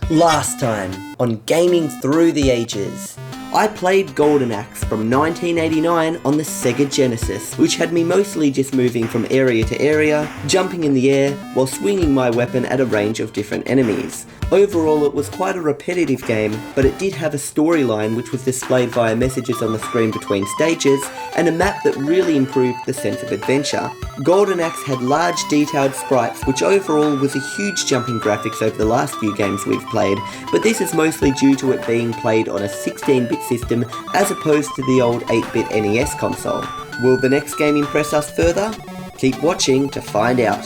Last time on Gaming Through the Ages, I played Golden Axe from 1989 on the Sega Genesis, which had me mostly just moving from area to area, jumping in the air, while swinging my weapon at a range of different enemies. Overall, it was quite a repetitive game, but it did have a storyline which was displayed via messages on the screen between stages, and a map that really improved the sense of adventure. Golden Axe had large detailed sprites, which overall was a huge jump in graphics over the last few games we've played, but this is mostly due to it being played on a 16-bit system as opposed to the old 8-bit NES console. Will the next game impress us further? Keep watching to find out.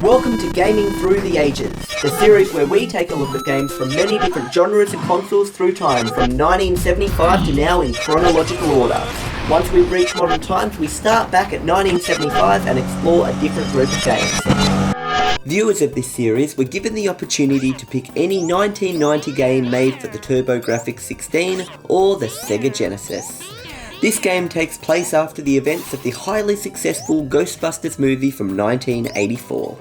Welcome to Gaming Through the Ages, the series where we take a look at games from many different genres and consoles through time, from 1975 to now in chronological order. Once we reach modern times, we start back at 1975 and explore a different group of games. Viewers of this series were given the opportunity to pick any 1990 game made for the TurboGrafx-16 or the Sega Genesis. This game takes place after the events of the highly successful GhostBusters movie from 1984.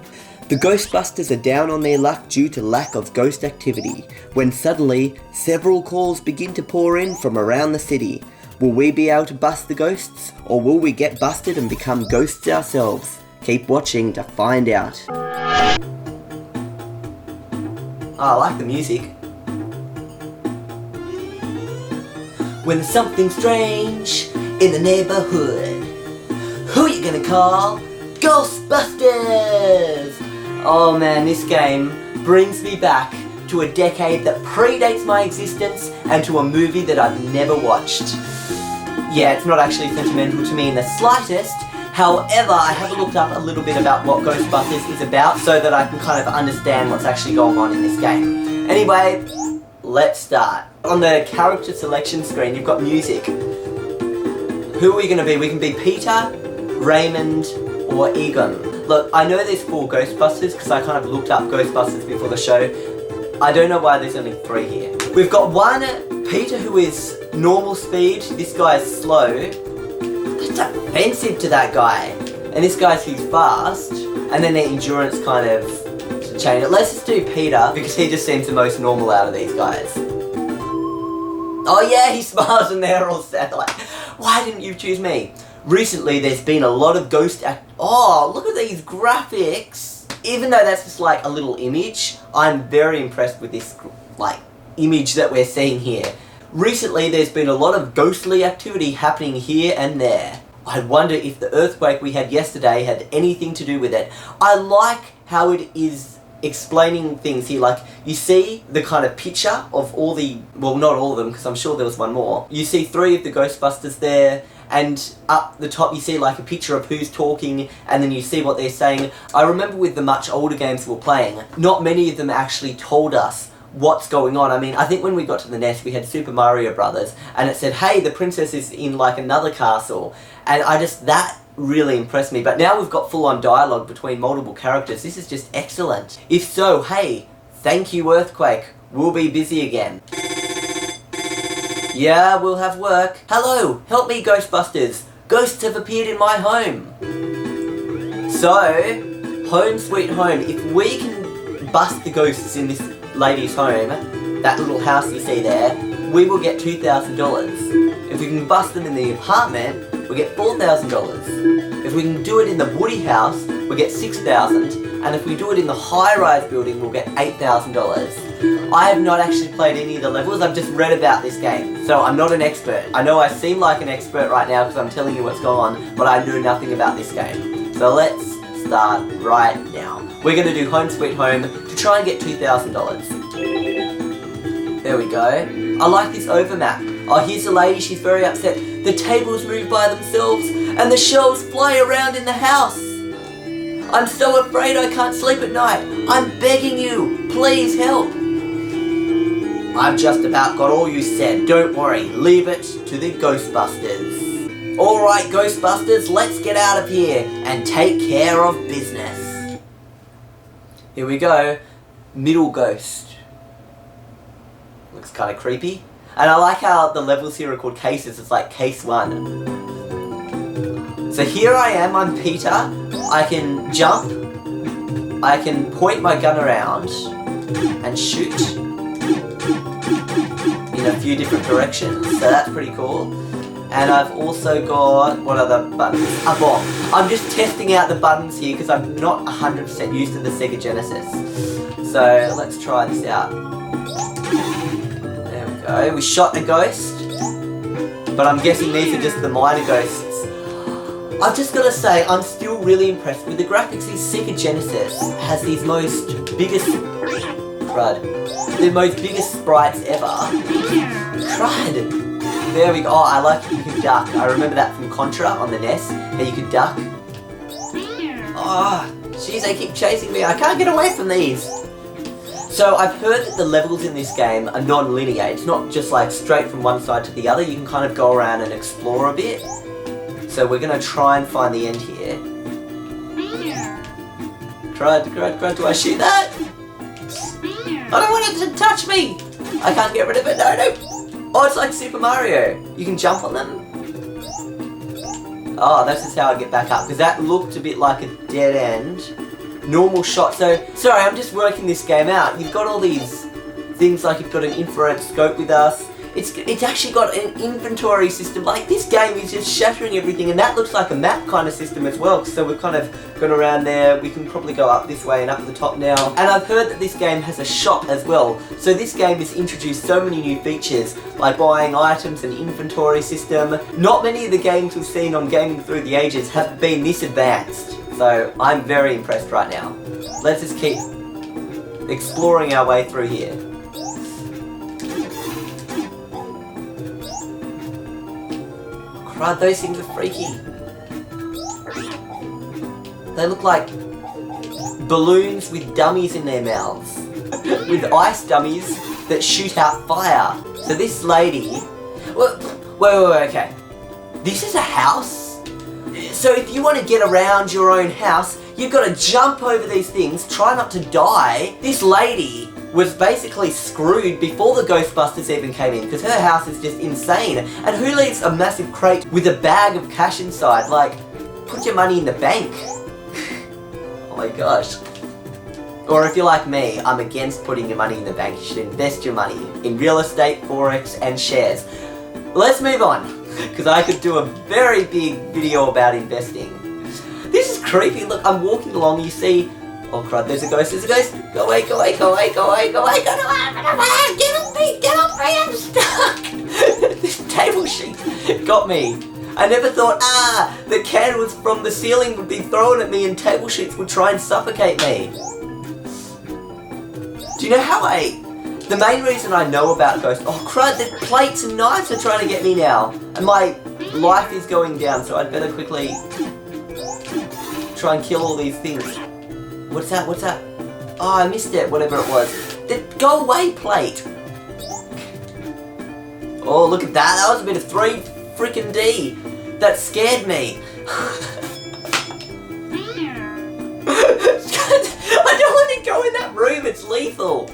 The Ghostbusters are down on their luck due to lack of ghost activity, when suddenly, several calls begin to pour in from around the city. Will we be able to bust the ghosts, or will we get busted and become ghosts ourselves? Keep watching to find out. I like the music. When there's something strange in the neighborhood, who you gonna call? Ghostbusters! Oh man, this game brings me back to a decade that predates my existence and to a movie that I've never watched. Yeah, it's not actually sentimental to me in the slightest. However, I have looked up a little bit about what Ghostbusters is about so that I can kind of understand what's actually going on in this game. Anyway, let's start. On the character selection screen, you've got music. Who are we going to be? We can be Peter, Raymond, or Egon. Look, I know there's 4 Ghostbusters because I kind of looked up Ghostbusters before the show. I don't know why there's only 3 here. We've got one Peter who is normal speed. This guy is slow. It's offensive to that guy. And this guy's who's fast. And then their endurance kind of change it. Let's just do Peter because he just seems the most normal out of these guys. Oh yeah, he smiles and they're all sad. Like, why didn't you choose me? Recently, there's been a lot of Oh, look at these graphics! Even though that's just like a little image, I'm very impressed with this like image that we're seeing here. Recently, there's been a lot of ghostly activity happening here and there. I wonder if the earthquake we had yesterday had anything to do with it. I like how it is explaining things here. Like, you see the kind of picture of all the, well, not all of them, because I'm sure there was one more. You see 3 of the Ghostbusters there, and up the top you see like a picture of who's talking, and then you see what they're saying. I remember with the much older games we were playing, not many of them actually told us what's going on. I mean, I think when we got to the NES, we had Super Mario Brothers, and it said, hey, the princess is in like another castle, and that really impressed me. But now we've got full-on dialogue between multiple characters. This is just excellent. If so, hey, thank you, Earthquake. We'll be busy again. Yeah, we'll have work. Hello, help me, Ghostbusters. Ghosts have appeared in my home. So, home sweet home. If we can bust the ghosts in this lady's home, that little house you see there, we will get $2,000. If we can bust them in the apartment, we get $4,000. If we can do it in the Woody house, we get $6,000. And if we do it in the high-rise building, we'll get $8,000. I have not actually played any of the levels, I've just read about this game. So I'm not an expert. I know I seem like an expert right now because I'm telling you what's going on, but I know nothing about this game. So let's start right now. We're going to do Home Sweet Home to try and get $2,000. There we go. I like this overmap. Oh, here's a lady, she's very upset. The tables move by themselves, and the shelves fly around in the house. I'm so afraid I can't sleep at night. I'm begging you, please help. I've just about got all you said. Don't worry, leave it to the Ghostbusters. Alright, Ghostbusters, let's get out of here and take care of business. Here we go. Middle ghost. Looks kind of creepy. And I like how the levels here are called cases. It's like case 1. So here I am, I'm Peter. I can jump. I can point my gun around and shoot in a few different directions, so that's pretty cool. And I've also got, what other buttons? A bomb. I'm just testing out the buttons here because I'm not 100% used to the Sega Genesis. So let's try this out. There we go. We shot a ghost, but I'm guessing these are just the minor ghosts. I've just got to say, I'm still really impressed with the graphics. This Sega Genesis has these biggest sprites ever. Crud. There we go. Oh, I like it. You can duck. I remember that from Contra on the NES. How you could duck. Oh, jeez, they keep chasing me. I can't get away from these. So I've heard that the levels in this game are non-linear. It's not just like straight from one side to the other. You can kind of go around and explore a bit. So we're going to try and find the end here. Crud, do I shoot that? I don't want it to touch me! I can't get rid of it, no. Oh, it's like Super Mario. You can jump on them. Oh, this is how I get back up, because that looked a bit like a dead end. Normal shot. So, sorry, I'm just working this game out. You've got all these things like you've got an infrared scope with us. It's actually got an inventory system. Like, this game is just shattering everything, and that looks like a map kind of system as well. So we've kind of gone around there. We can probably go up this way and up to the top now. And I've heard that this game has a shop as well. So this game has introduced so many new features, like buying items and inventory system. Not many of the games we've seen on Gaming Through the Ages have been this advanced. So I'm very impressed right now. Let's just keep exploring our way through here. Crud, those things are freaky. They look like balloons with dummies in their mouths. With ice dummies that shoot out fire. So this lady... Wait, okay. This is a house? So if you want to get around your own house, you've got to jump over these things, try not to die. This lady was basically screwed before the Ghostbusters even came in, because her house is just insane. And who leaves a massive crate with a bag of cash inside? Like, put your money in the bank. Oh my gosh. Or if you're like me, I'm against putting your money in the bank. You should invest your money in real estate, forex, and shares. Let's move on, because I could do a very big video about investing. This is creepy. Look, I'm walking along, you see... Oh crud, there's a ghost, Go away, get off me, I'm stuck! This table sheet got me. I never thought, the candles from the ceiling would be thrown at me and table sheets would try and suffocate me. Do you know how the main reason I know about ghosts... Oh crud, the plates and knives are trying to get me now. And my life is going down, so I'd better quickly try and kill all these things. What's that? Oh, I missed it, whatever it was. Go away, plate! Oh, look at that. That was a bit of 3 freaking D. That scared me. I don't want to go in that room. It's lethal.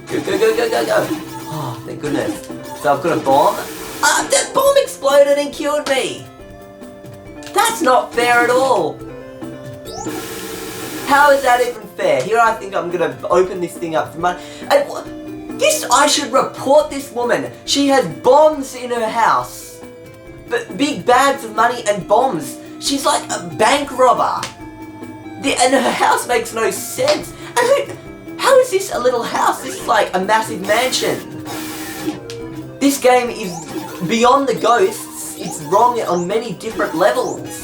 Go. Oh, thank goodness. So I've got a bomb. That bomb exploded and killed me. That's not fair at all. How is that even fair? Here I think I'm gonna open this thing up for money. And I should report this woman. She has bombs in her house. But big bags of money and bombs. She's like a bank robber. And her house makes no sense. And how is this a little house? This is like a massive mansion. This game is beyond the ghosts. It's wrong on many different levels.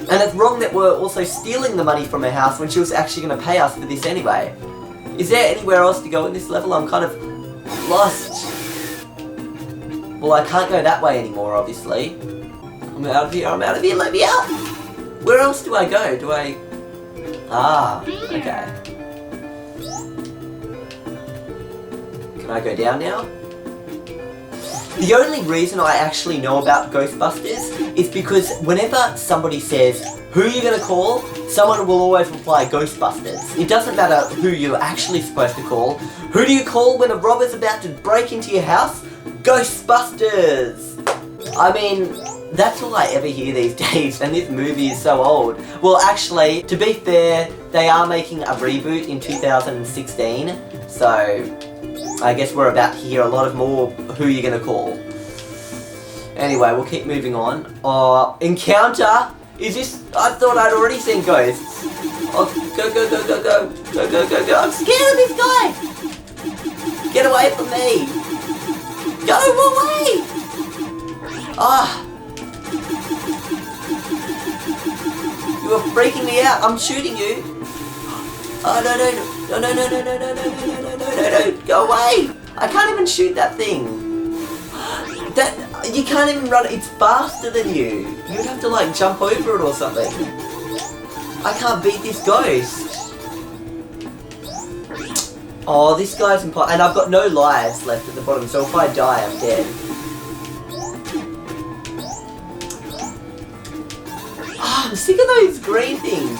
And it's wrong that we're also stealing the money from her house when she was actually going to pay us for this anyway. Is there anywhere else to go in this level? I'm kind of lost. Well, I can't go that way anymore, obviously. I'm out of here, let me out! Where else do I go? Okay. Can I go down now? The only reason I actually know about Ghostbusters is because whenever somebody says, who are you going to call? Someone will always reply, Ghostbusters. It doesn't matter who you're actually supposed to call. Who do you call when a robber's about to break into your house? Ghostbusters! I mean, That's all I ever hear these days, and this movie is so old. Well, actually, to be fair, they are making a reboot in 2016, so I guess we're about to hear a lot of more Who You Gonna Call. Anyway, we'll keep moving on. Encounter? Is this... I thought I'd already seen ghosts. Oh, go, go, go, go, go. Go, go, go, go. I'm scared of this guy! Get away from me! Go away! Ah! You are freaking me out. I'm shooting you. Oh, no, no, no, no, no, no, no, no, no, no, no, no, no, no, no. Go away! I can't even shoot that thing. That, you can't even run it. It's faster than you. You'd have to like jump over it or something. I can't beat this ghost. Oh, this guy's impossible. And I've got no lives left at the bottom, so if I die, I'm dead. Oh, I'm sick of those green things.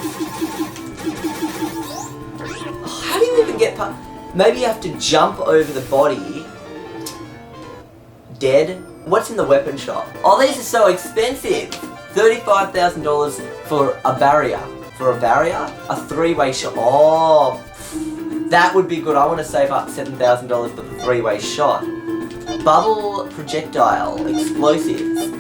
Oh, how do you even get past? Maybe you have to jump over the body. Dead. What's in the weapon shop? Oh, these are so expensive. $35,000 for a barrier. For a barrier? A three-way shot. Oh, that would be good. I want to save up $7,000 for the three-way shot. Bubble projectile. Explosives.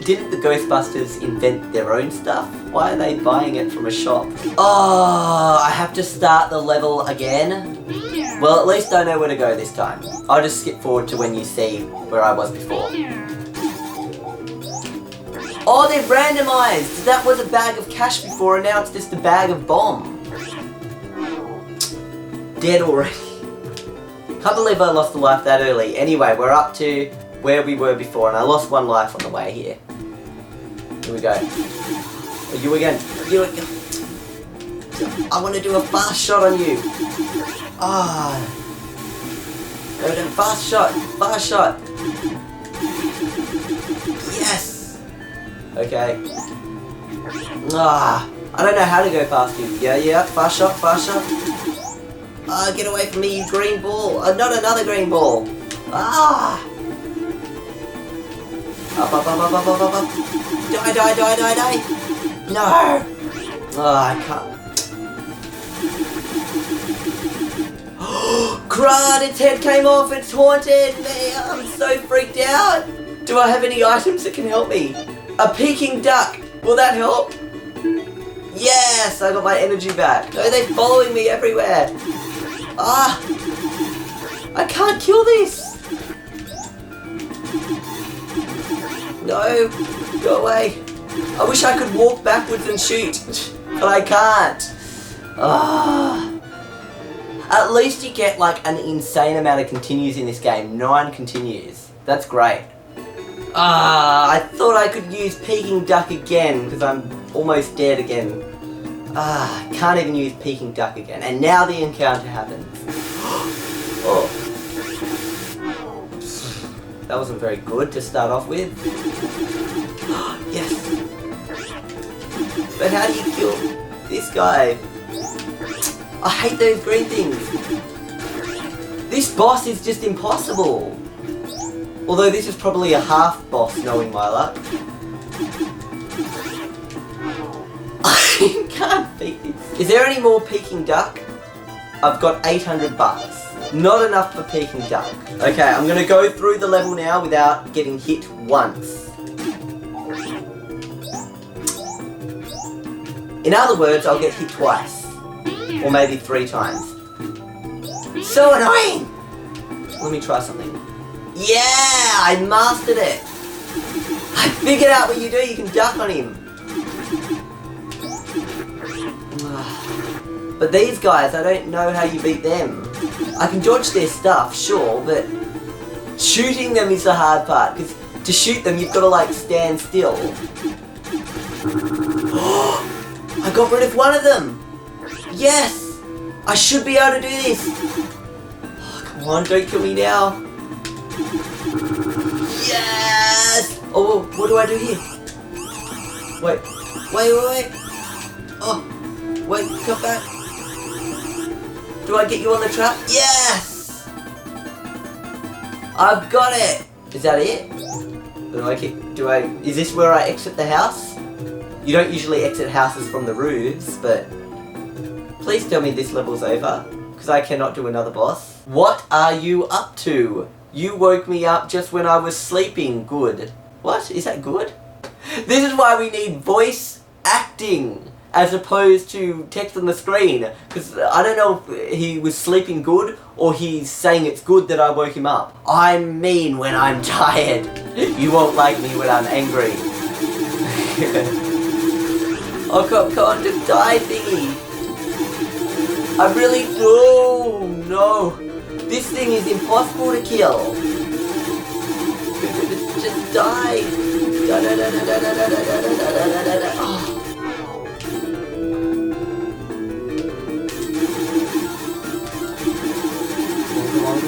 Didn't the Ghostbusters invent their own stuff? Why are they buying it from a shop? Oh, I have to start the level again? Well, at least I know where to go this time. I'll just skip forward to when you see where I was before. Oh, they're randomized! That was a bag of cash before and now it's just a bag of bomb. Dead already. Can't believe I lost a life that early. Anyway, we're up to where we were before and I lost one life on the way here. Here we go. Oh, you again. You again. I want to do a fast shot on you. Ah. Go then, fast shot. Fast shot. Yes. Okay. Ah. I don't know how to go past you. Yeah. Fast shot. Fast shot. Ah, get away from me, you green ball. Not another green ball. Ah. Up. Die. No. Oh, I can't. Crud, its head came off, it's haunted me, I'm so freaked out. Do I have any items that can help me? A peking duck, will that help? Yes, I got my energy back. No, they're following me everywhere. Ah, I can't kill this. No, go away. I wish I could walk backwards and shoot, but I can't. Ah. At least you get like an insane amount of continues in this game. 9 continues. That's great. Ah, I thought I could use Peking Duck again because I'm almost dead again. Ah, can't even use Peking Duck again. And now the encounter happens. Oh. That wasn't very good to start off with. Yes. But how do you kill this guy? I hate those green things. This boss is just impossible. Although this is probably a half boss, knowing my luck. I can't beat this. Is there any more Peking Duck? I've got 800 bucks. Not enough for Peking Duck. Okay, I'm gonna go through the level now without getting hit once. In other words, I'll get hit twice. Or maybe 3 times. So annoying! Let me try something. Yeah! I mastered it! I figured out what you do, you can duck on him. But these guys, I don't know how you beat them. I can dodge their stuff, sure, but shooting them is the hard part, because to shoot them you've got to like stand still. I got rid of one of them! Yes! I should be able to do this! Oh, come on, don't kill me now! Yes! Oh, what do I do here? Wait. Oh, wait, come back. Do I get you on the trap? Yes! I've got it! Is that it? Is this where I exit the house? You don't usually exit houses from the roofs, but please tell me this level's over, because I cannot do another boss. What are you up to? You woke me up just when I was sleeping. Good. What? Is that good? This is why we need voice acting as opposed to text on the screen, because I don't know if he was sleeping good or he's saying it's good that I woke him up. I'm mean when I'm tired. You won't like me when I'm angry. Oh, come on, just die, thingy. I really do. No. This thing is impossible to kill. Just die. Oh.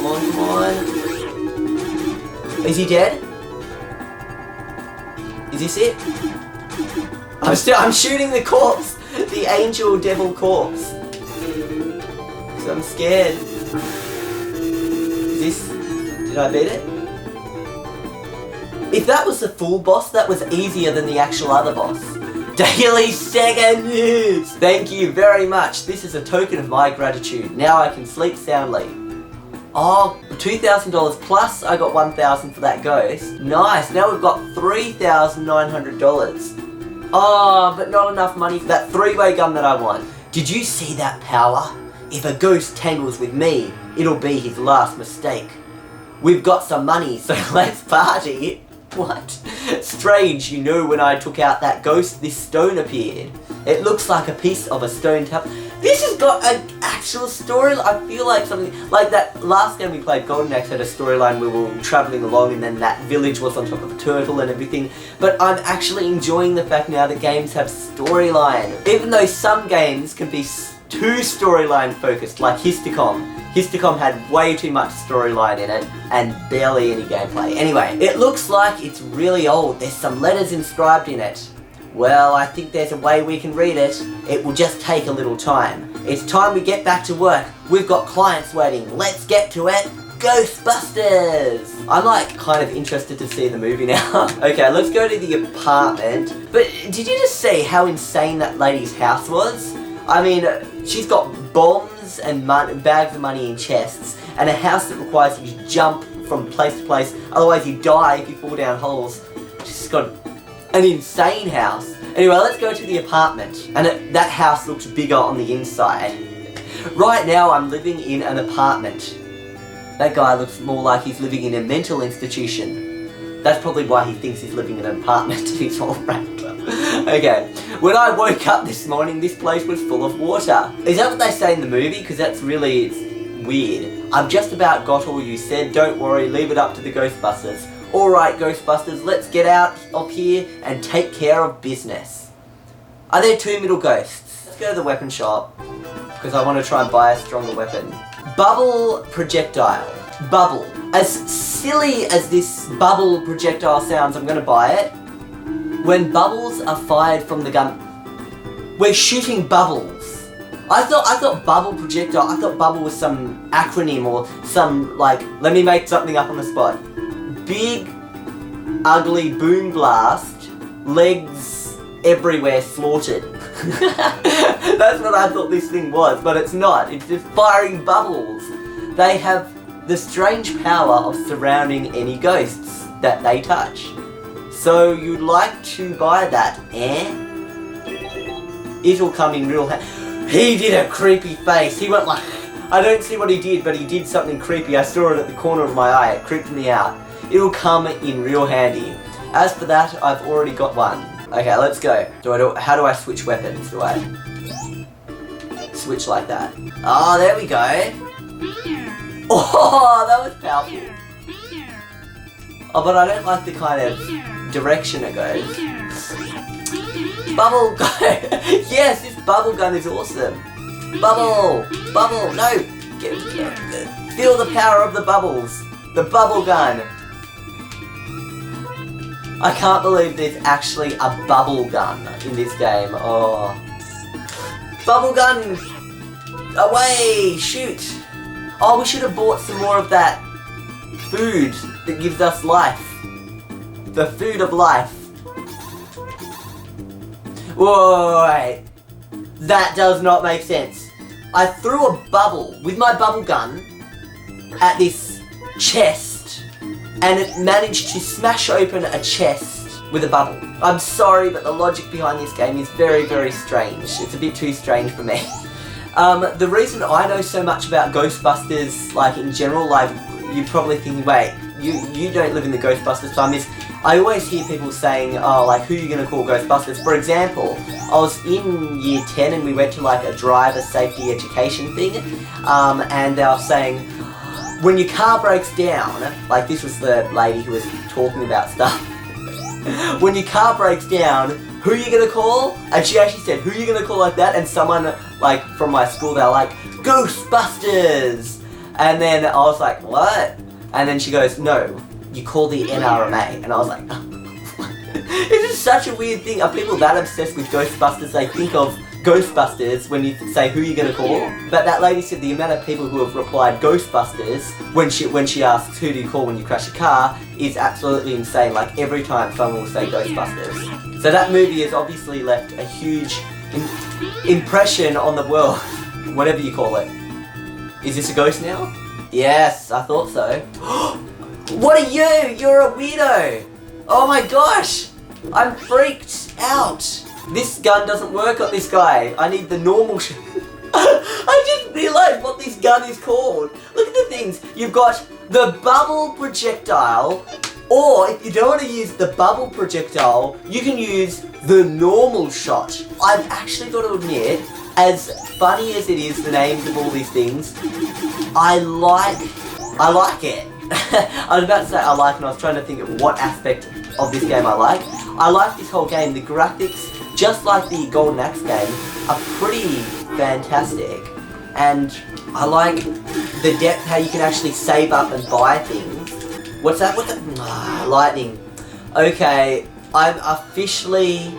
Come on. Is he dead? Is this it? I'm shooting the corpse! The angel devil corpse. So I'm scared. Did I beat it? If that was the full boss, that was easier than the actual other boss. Daily Sega News! Thank you very much. This is a token of my gratitude. Now I can sleep soundly. Oh, $2,000 plus I got $1,000 for that ghost. Nice, now we've got $3,900. Oh, but not enough money for that three-way gun that I want. Did you see that power? If a ghost tangles with me, it'll be his last mistake. We've got some money, so let's party. What? Strange, you know, when I took out that ghost, this stone appeared. It looks like a piece of a stone tablet. This has got an actual story. I feel like something like that last game we played, Golden Axe, had a storyline where we were travelling along and then that village was on top of a turtle and everything. But I'm actually enjoying the fact now that games have storyline. Even though some games can be too storyline focused, like Histicom. Histicom had way too much storyline in it and barely any gameplay. Anyway, it looks like it's really old. There's some letters inscribed in it. Well, I think there's a way we can read it. It will just take a little time. It's time we get back to work. We've got clients waiting. Let's get to it. GhostBusters! I'm like kind of interested to see the movie now. Okay, let's go to the apartment. But did you just see how insane that lady's house was? I mean, she's got bombs and bags of money in chests, and a house that requires you to jump from place to place, otherwise you die if you fall down holes. She's got an insane house. Anyway, let's go to the apartment. And that house looks bigger on the inside. Right now I'm living in an apartment. That guy looks more like he's living in a mental institution. That's probably why he thinks he's living in an apartment. He's all wrapped up. Okay, when I woke up this morning, this place was full of water. Is that what they say in the movie? Because that's really weird. I've just about got all you said. Don't worry, leave it up to the Ghostbusters. Alright, Ghostbusters, let's get out of here and take care of business. Are there two middle ghosts? Let's go to the weapon shop, because I want to try and buy a stronger weapon. Bubble projectile. Bubble. As silly as this bubble projectile sounds, I'm going to buy it. When bubbles are fired from the gun... We're shooting bubbles. I thought bubble projectile, I thought bubble was some acronym or some, like, let me make something up on the spot. Big, ugly boom blast, legs everywhere slaughtered. That's what I thought this thing was, but it's not. It's just firing bubbles. They have the strange power of surrounding any ghosts that they touch. So you'd like to buy that, eh? It'll come in real He did a creepy face. He went like... I don't see what he did, but he did something creepy. I saw it at the corner of my eye. It creeped me out. It'll come in real handy. As for that, I've already got one. Okay, let's go. How do I switch weapons? Do I switch like that? Oh, there we go. Oh, that was powerful. Oh, but I don't like the kind of direction it goes. Bubble gun. Yes, this bubble gun is awesome. Bubble, no. Feel the power of the bubbles. The bubble gun. I can't believe there's actually a bubble gun in this game. Oh. Bubble gun! Away! Shoot! Oh, we should have bought some more of that food that gives us life. The food of life. Whoa, wait. That does not make sense. I threw a bubble with my bubble gun at this chest, and it managed to smash open a chest with a bubble. I'm sorry, but the logic behind this game is very, very strange. It's a bit too strange for me. The reason I know so much about Ghostbusters, like in general, like you're probably thinking, wait, you don't live in the Ghostbusters time, is I always hear people saying, oh, like, who are you going to call Ghostbusters? For example, I was in year 10 and we went to like a driver safety education thing, and they were saying, when your car breaks down, like this was the lady who was talking about stuff, when your car breaks down, who are you going to call? And she actually said, who are you going to call like that? And someone, like, from my school, they were like, Ghostbusters! And then I was like, what? And then she goes, no, you call the NRMA. And I was like, it's just such a weird thing. Are people that obsessed with Ghostbusters they think of Ghostbusters when you say who you're going to call? But that lady said the amount of people who have replied Ghostbusters when she asks who do you call when you crash a car is absolutely insane. Like every time someone will say Ghostbusters. So that movie has obviously left a huge impression on the world, whatever you call it. Is this a ghost now? Yes, I thought so. What are you? You're a weirdo. Oh my gosh. I'm freaked out. This gun doesn't work on this guy. I need the normal I just realised what this gun is called. Look at the things. You've got the bubble projectile, or if you don't want to use the bubble projectile, you can use the normal shot. I've actually got to admit, as funny as it is, the names of all these things, I like it. I was about to say I like, and I was trying to think of what aspect of this game I like. I like this whole game. The graphics, just like the Golden Axe game, are pretty fantastic. And I like the depth, how you can actually save up and buy things. What's that? What's that? Lightning. Okay, I'm officially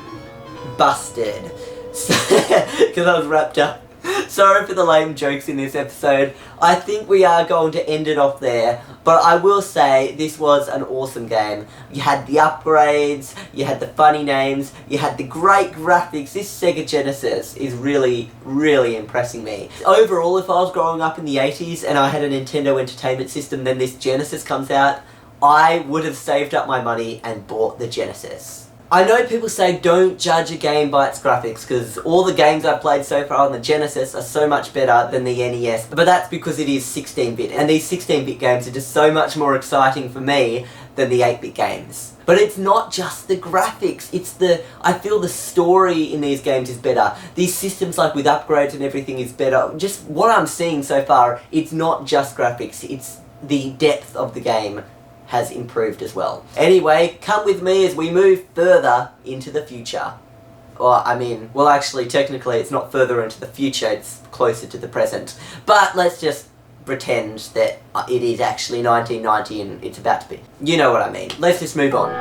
busted. Because I was wrapped up. Sorry for the lame jokes in this episode. I think we are going to end it off there. But I will say, this was an awesome game. You had the upgrades, you had the funny names, you had the great graphics. This Sega Genesis is really, really impressing me. Overall, if I was growing up in the 80s and I had a Nintendo Entertainment System, then this Genesis comes out, I would have saved up my money and bought the Genesis. I know people say don't judge a game by its graphics, because all the games I've played so far on the Genesis are so much better than the NES, but that's because it is 16-bit, and these 16-bit games are just so much more exciting for me than the 8-bit games. But it's not just the graphics, I feel the story in these games is better. These systems, like with upgrades and everything, is better. Just what I'm seeing so far, it's not just graphics, it's the depth of the game has improved as well. Anyway, come with me as we move further into the future. Or, I mean, well actually, technically it's not further into the future, it's closer to the present. But let's just pretend that it is actually 1990 and it's about to be. You know what I mean. Let's just move on.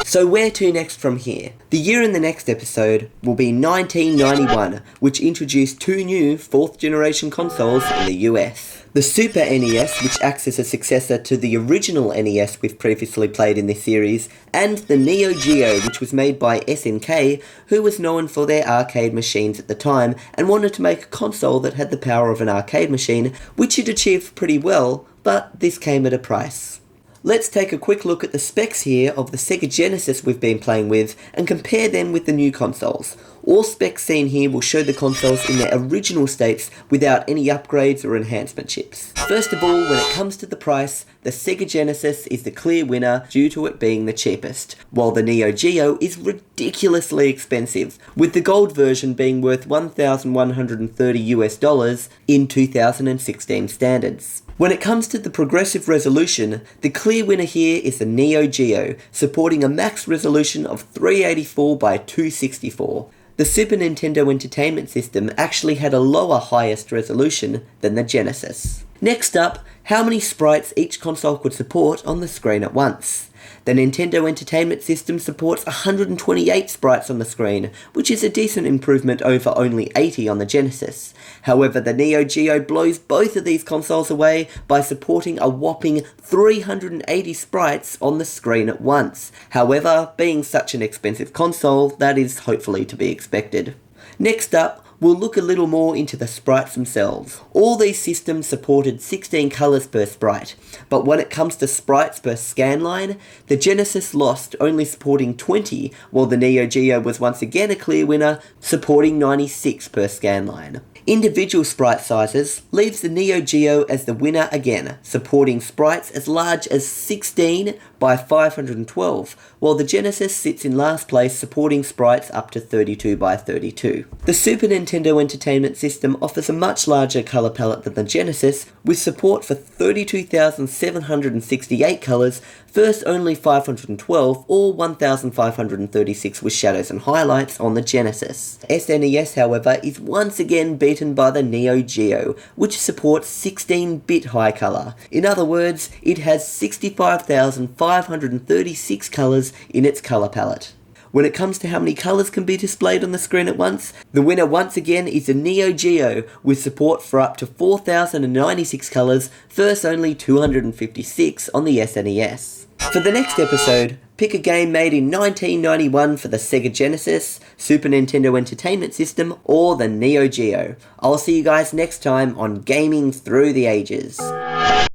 So where to next from here? The year in the next episode will be 1991, which introduced two new 4th generation consoles in the US. The Super NES, which acts as a successor to the original NES we've previously played in this series, and the Neo Geo, which was made by SNK, who was known for their arcade machines at the time, and wanted to make a console that had the power of an arcade machine, which it achieved pretty well, but this came at a price. Let's take a quick look at the specs here of the Sega Genesis we've been playing with, and compare them with the new consoles. All specs seen here will show the consoles in their original states without any upgrades or enhancement chips. First of all, when it comes to the price, the Sega Genesis is the clear winner due to it being the cheapest, while the Neo Geo is ridiculously expensive, with the gold version being worth $1,130 in 2016 standards. When it comes to the progressive resolution, the clear winner here is the Neo Geo, supporting a max resolution of 384 by 264. The Super Nintendo Entertainment System actually had a lower highest resolution than the Genesis. Next up, how many sprites each console could support on the screen at once. The Nintendo Entertainment System supports 128 sprites on the screen, which is a decent improvement over only 80 on the Genesis. However, the Neo Geo blows both of these consoles away by supporting a whopping 380 sprites on the screen at once. However, being such an expensive console, that is hopefully to be expected. Next up, we'll look a little more into the sprites themselves. All these systems supported 16 colours per sprite, but when it comes to sprites per scanline, the Genesis lost, only supporting 20, while the Neo Geo was once again a clear winner, supporting 96 per scanline. Individual sprite sizes leaves the Neo Geo as the winner again, supporting sprites as large as 16 by 512, while the Genesis sits in last place supporting sprites up to 32 by 32. The Super Nintendo Entertainment System offers a much larger colour palette than the Genesis, with support for 32,768 colours versus only 512 or 1,536 with shadows and highlights on the Genesis. SNES, however, is once again beaten by the Neo Geo, which supports 16-bit high colour. In other words, it has 65,536 colours in its colour palette. When it comes to how many colours can be displayed on the screen at once, the winner once again is the Neo Geo, with support for up to 4,096 colours versus only 256 on the SNES. For the next episode, pick a game made in 1991 for the Sega Genesis, Super Nintendo Entertainment System, or the Neo Geo. I'll see you guys next time on Gaming Through the Ages.